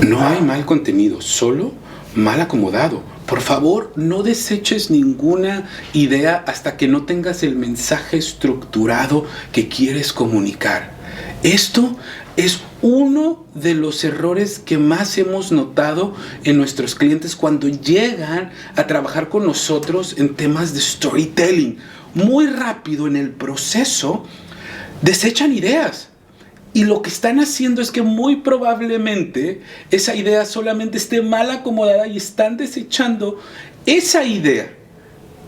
No hay mal contenido, solo mal acomodado. Por favor, no deseches ninguna idea hasta que no tengas el mensaje estructurado que quieres comunicar. Esto es uno de los errores que más hemos notado en nuestros clientes cuando llegan a trabajar con nosotros en temas de storytelling. Muy rápido en el proceso desechan ideas. Y lo que están haciendo es que muy probablemente esa idea solamente esté mal acomodada y están desechando esa idea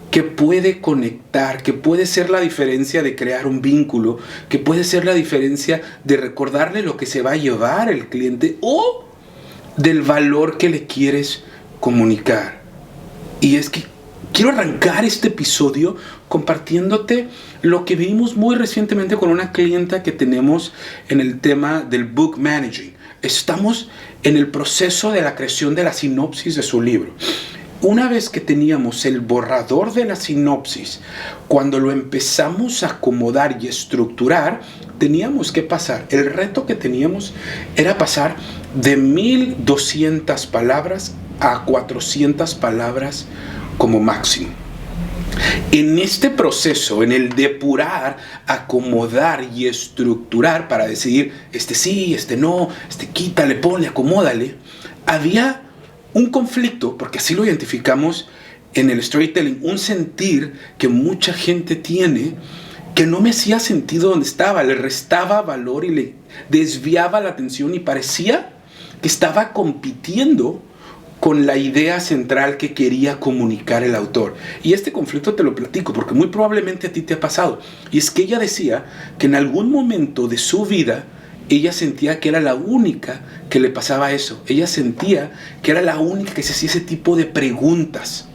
que puede conectar, que puede ser la diferencia de crear un vínculo, que puede ser la diferencia de recordarle lo que se va a llevar el cliente o del valor que le quieres comunicar. Y es que quiero arrancar este episodio compartiéndote lo que vimos muy recientemente con una clienta que tenemos en el tema del book managing. Estamos en el proceso de la creación de la sinopsis de su libro. Una vez que teníamos el borrador de la sinopsis, cuando lo empezamos a acomodar y estructurar, teníamos que pasar. El reto que teníamos era pasar de 1200 palabras a 400 palabras como máximo. En este proceso, en el depurar, acomodar y estructurar para decidir este sí, este no, este quítale, ponle, acomódale, había un conflicto, porque así lo identificamos en el storytelling, un sentir que mucha gente tiene que no me hacía sentido donde estaba, le restaba valor y le desviaba la atención y parecía que estaba compitiendo con la idea central que quería comunicar el autor. Y este conflicto te lo platico porque muy probablemente a ti te ha pasado. Y es que ella decía que en algún momento de su vida ella sentía que era la única que le pasaba eso. Ella sentía que era la única que se hacía ese tipo de preguntas.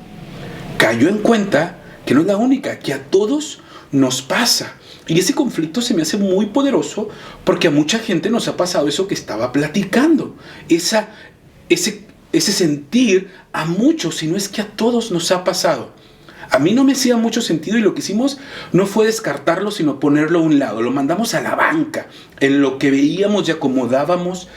Cayó en cuenta que no es la única, que a todos nos pasa. Y ese conflicto se me hace muy poderoso porque a mucha gente nos ha pasado eso que estaba platicando. Ese sentir a muchos, si no es que a todos nos ha pasado. A mí no me hacía mucho sentido y lo que hicimos no fue descartarlo, sino ponerlo a un lado. Lo mandamos a la banca, en lo que veíamos y acomodábamos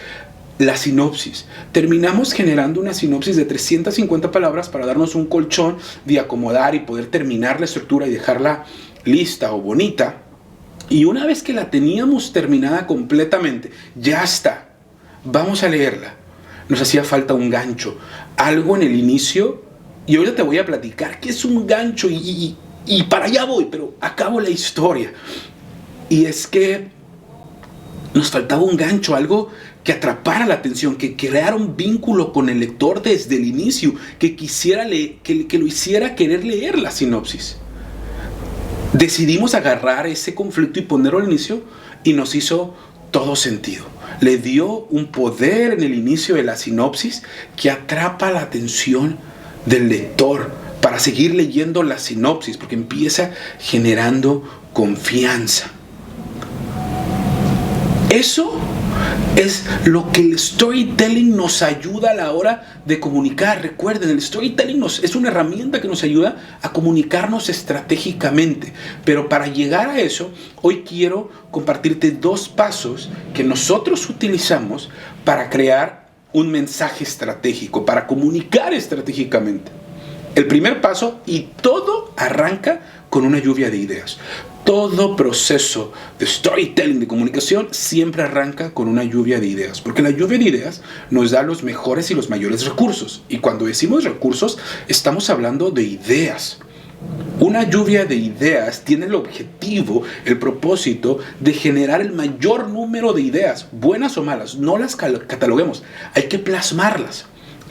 la sinopsis. Terminamos generando una sinopsis de 350 palabras para darnos un colchón de acomodar y poder terminar la estructura y dejarla lista o bonita. Y una vez que la teníamos terminada completamente, ya está, vamos a leerla. Nos hacía falta un gancho, algo en el inicio, y ahorita te voy a platicar qué es un gancho y para allá voy, pero acabo la historia. Y es que nos faltaba un gancho, algo que atrapara la atención, que creara un vínculo con el lector desde el inicio, que lo hiciera querer leer la sinopsis. Decidimos agarrar ese conflicto y ponerlo al inicio y nos hizo todo sentido. Le dio un poder en el inicio de la sinopsis que atrapa la atención del lector para seguir leyendo la sinopsis, porque empieza generando confianza. Eso es lo que el storytelling nos ayuda a la hora de comunicar. Recuerden, el storytelling es una herramienta que nos ayuda a comunicarnos estratégicamente. Pero para llegar a eso, hoy quiero compartirte 2 pasos que nosotros utilizamos para crear un mensaje estratégico, para comunicar estratégicamente. El primer paso, y todo arranca con una lluvia de ideas. Todo proceso de storytelling, de comunicación, siempre arranca con una lluvia de ideas. Porque la lluvia de ideas nos da los mejores y los mayores recursos. Y cuando decimos recursos, estamos hablando de ideas. Una lluvia de ideas tiene el objetivo, el propósito de generar el mayor número de ideas, buenas o malas. No las cataloguemos, hay que plasmarlas.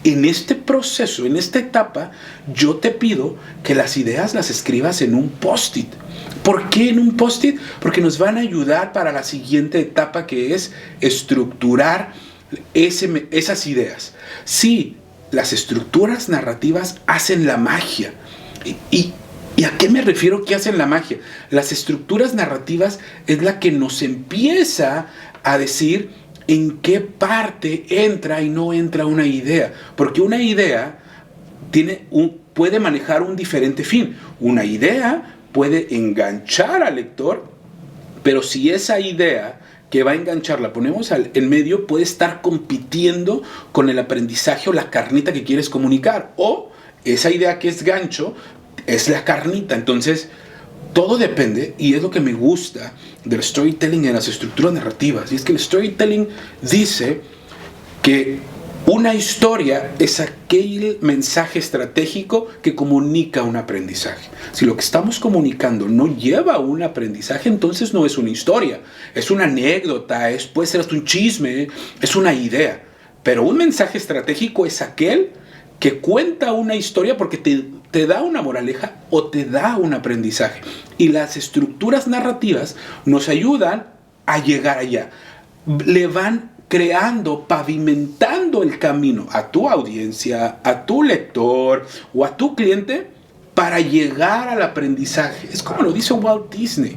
En este proceso, en esta etapa, yo te pido que las ideas las escribas en un post-it. ¿Por qué en un post-it? Porque nos van a ayudar para la siguiente etapa, que es estructurar esas ideas. Sí, las estructuras narrativas hacen la magia. ¿Y a qué me refiero que hacen la magia? Las estructuras narrativas es la que nos empieza a decir en qué parte entra y no entra una idea. Porque una idea puede manejar un diferente fin. Una idea puede enganchar al lector, pero si esa idea que va a enganchar, la ponemos en medio, puede estar compitiendo con el aprendizaje o la carnita que quieres comunicar. O esa idea que es gancho es la carnita. Entonces, todo depende, y es lo que me gusta del storytelling en las estructuras narrativas. Y es que el storytelling dice que una historia es aquel mensaje estratégico que comunica un aprendizaje. Si lo que estamos comunicando no lleva a un aprendizaje, entonces no es una historia. Es una anécdota, puede ser hasta un chisme, es una idea. Pero un mensaje estratégico es aquel que cuenta una historia porque te da una moraleja o te da un aprendizaje. Y las estructuras narrativas nos ayudan a llegar allá. Le van creando, pavimentando el camino a tu audiencia, a tu lector o a tu cliente para llegar al aprendizaje. Es como lo dice Walt Disney.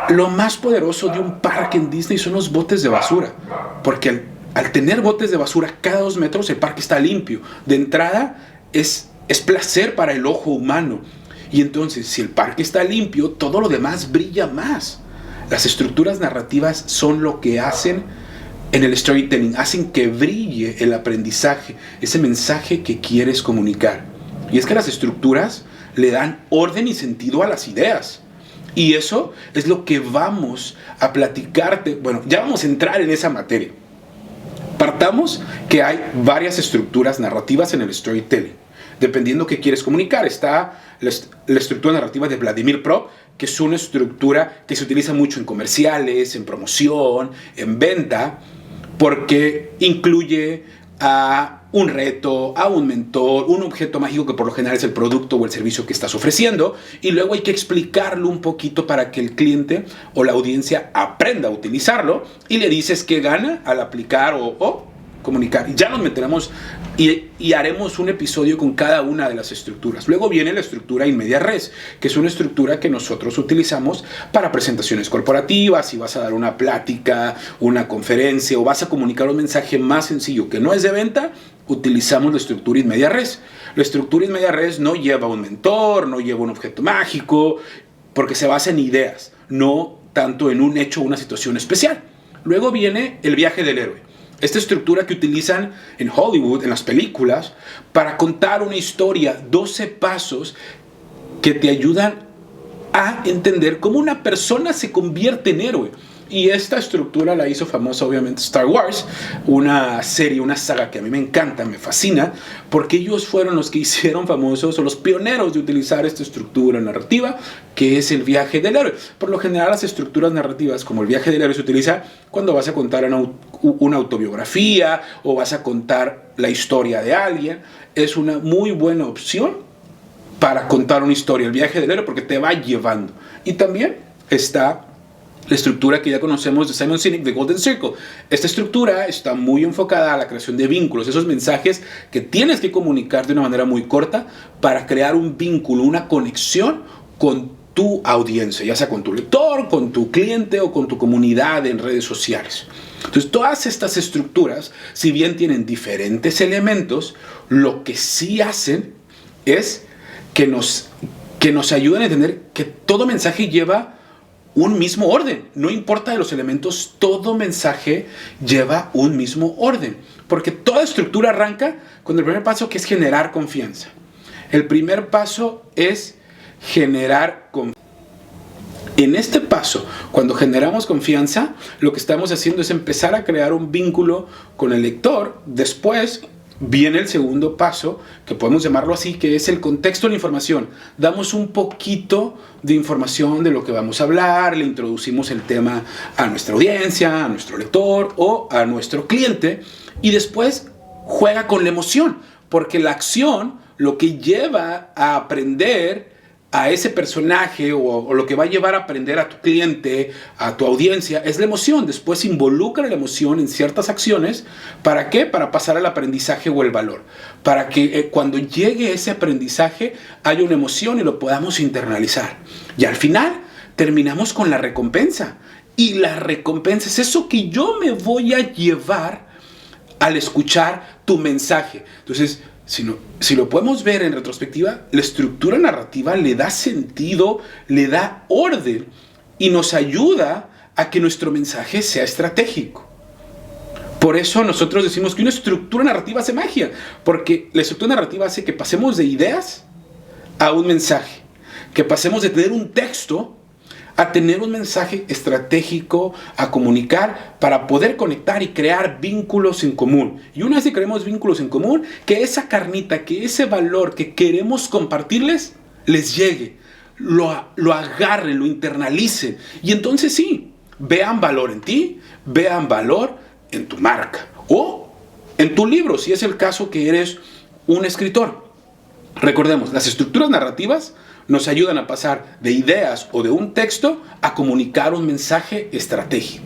Lo más poderoso de un parque en Disney son los botes de basura, porque al tener botes de basura cada 2 metros el parque está limpio. De entrada es placer para el ojo humano. Y entonces, si el parque está limpio, todo lo demás brilla más. Las estructuras narrativas son lo que hacen en el storytelling, hacen que brille el aprendizaje, ese mensaje que quieres comunicar. Y es que las estructuras le dan orden y sentido a las ideas. Y eso es lo que vamos a platicarte. Bueno, ya vamos a entrar en esa materia. Partamos que hay varias estructuras narrativas en el storytelling, dependiendo qué quieres comunicar. Está la estructura narrativa de Vladimir Prop, que es una estructura que se utiliza mucho en comerciales, en promoción, en venta, porque incluye a un reto, a un mentor, un objeto mágico que por lo general es el producto o el servicio que estás ofreciendo, y luego hay que explicarlo un poquito para que el cliente o la audiencia aprenda a utilizarlo, y le dices qué gana al aplicar o comunicar. Y ya nos meteremos y haremos un episodio con cada una de las estructuras. Luego viene la estructura in media res, que es una estructura que nosotros utilizamos para presentaciones corporativas. Si vas a dar una plática, una conferencia o vas a comunicar un mensaje más sencillo que no es de venta, utilizamos la estructura in media res. La estructura in media res no lleva un mentor, no lleva un objeto mágico, porque se basa en ideas, no tanto en un hecho o una situación especial. Luego viene el viaje del héroe. Esta estructura que utilizan en Hollywood, en las películas, para contar una historia, 12 pasos que te ayudan a entender cómo una persona se convierte en héroe. Y esta estructura la hizo famosa obviamente Star Wars, una serie, una saga que a mí me encanta, me fascina, porque ellos fueron los que hicieron famosos o los pioneros de utilizar esta estructura narrativa, que es el viaje del héroe. Por lo general las estructuras narrativas como el viaje del héroe se utiliza cuando vas a contar una autobiografía o vas a contar la historia de alguien. Es una muy buena opción para contar una historia, el viaje del héroe, porque te va llevando. Y también está la estructura que ya conocemos de Simon Sinek, de Golden Circle. Esta estructura está muy enfocada a la creación de vínculos, esos mensajes que tienes que comunicar de una manera muy corta para crear un vínculo, una conexión con tu audiencia, ya sea con tu lector, con tu cliente o con tu comunidad en redes sociales. Entonces, todas estas estructuras, si bien tienen diferentes elementos, lo que sí hacen es que nos ayuden a entender que todo mensaje lleva un mismo orden. No importa de los elementos, todo mensaje lleva un mismo orden. Porque toda estructura arranca con el primer paso, que es generar confianza. El primer paso es generar confianza. En este paso, cuando generamos confianza, lo que estamos haciendo es empezar a crear un vínculo con el lector. Después viene el segundo paso, que podemos llamarlo así, que es el contexto de la información. Damos un poquito de información de lo que vamos a hablar, le introducimos el tema a nuestra audiencia, a nuestro lector o a nuestro cliente, y después juega con la emoción, porque la acción, lo que lleva a aprender a ese personaje o lo que va a llevar a aprender a tu cliente, a tu audiencia, es la emoción. Después involucra la emoción en ciertas acciones. ¿Para qué? Para pasar al aprendizaje o el valor. Para que cuando llegue ese aprendizaje haya una emoción y lo podamos internalizar. Y al final terminamos con la recompensa. Y la recompensa es eso que yo me voy a llevar al escuchar tu mensaje. Entonces, si lo podemos ver en retrospectiva, la estructura narrativa le da sentido, le da orden y nos ayuda a que nuestro mensaje sea estratégico. Por eso nosotros decimos que una estructura narrativa hace magia, porque la estructura narrativa hace que pasemos de ideas a un mensaje, que pasemos de tener un texto a tener un mensaje estratégico a comunicar para poder conectar y crear vínculos en común. Y una vez que creemos vínculos en común, que esa carnita, que ese valor que queremos compartirles, les llegue, lo agarren, lo internalicen. Y entonces sí, vean valor en ti, vean valor en tu marca o en tu libro, si es el caso que eres un escritor. Recordemos, las estructuras narrativas nos ayudan a pasar de ideas o de un texto a comunicar un mensaje estratégico.